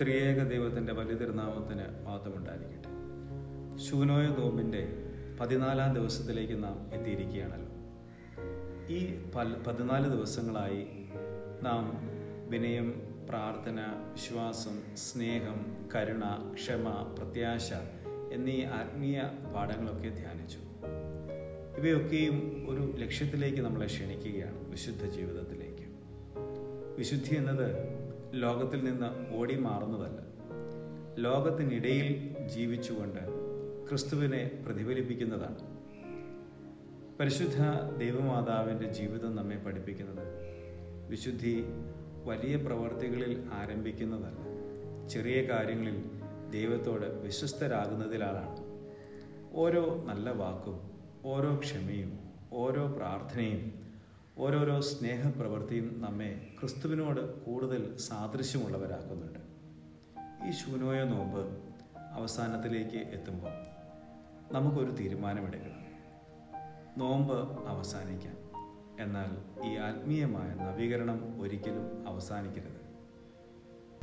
ത്രിയേക ദൈവത്തിൻ്റെ വലിയ തിരുനാമത്തിന് മഹത്വമുണ്ടായിരിക്കട്ടെ. ശൂനോയ നോമ്പിൻ്റെ 14 ദിവസത്തിലേക്ക് നാം എത്തിയിരിക്കുകയാണല്ലോ. ഈ 14 ദിവസങ്ങളായി നാം വിനയം, പ്രാർത്ഥന, വിശ്വാസം, സ്നേഹം, കരുണ, ക്ഷമ, പ്രത്യാശ എന്നീ ആത്മീയ പാഠങ്ങളൊക്കെ ധ്യാനിച്ചു. ഇവയൊക്കെയും ഒരു ലക്ഷ്യത്തിലേക്ക് നമ്മളെ ക്ഷണിക്കുകയാണ്, വിശുദ്ധ ജീവിതത്തിലേക്ക്. വിശുദ്ധി എന്നത് ലോകത്തിൽ നിന്ന് ഓടി മാറുന്നതല്ല, ലോകത്തിനിടയിൽ ജീവിച്ചുകൊണ്ട് ക്രിസ്തുവിനെ പ്രതിഫലിപ്പിക്കുന്നതാണ്. പരിശുദ്ധ ദൈവമാതാവിൻ്റെ ജീവിതം നമ്മെ പഠിപ്പിക്കുന്നത് വിശുദ്ധി വലിയ പ്രവർത്തികളിൽ ആരംഭിക്കുന്നതല്ല, ചെറിയ കാര്യങ്ങളിൽ ദൈവത്തോട് വിശ്വസ്തരാകുന്നതിലാണ്. ഓരോ നല്ല വാക്കും, ഓരോ ക്ഷമയും, ഓരോ പ്രാർത്ഥനയും, ഓരോരോ സ്നേഹപ്രവൃത്തിയും നമ്മെ ക്രിസ്തുവിനോട് കൂടുതൽ സാദൃശ്യമുള്ളവരാക്കുന്നുണ്ട്. ഈ ശൂനോയ നോമ്പ് അവസാനത്തിലേക്ക് എത്തുമ്പോൾ നമുക്കൊരു തീരുമാനമെടുക്കണം. നോമ്പ് അവസാനിക്കാം, എന്നാൽ ഈ ആത്മീയമായ നവീകരണം ഒരിക്കലും അവസാനിക്കരുത്.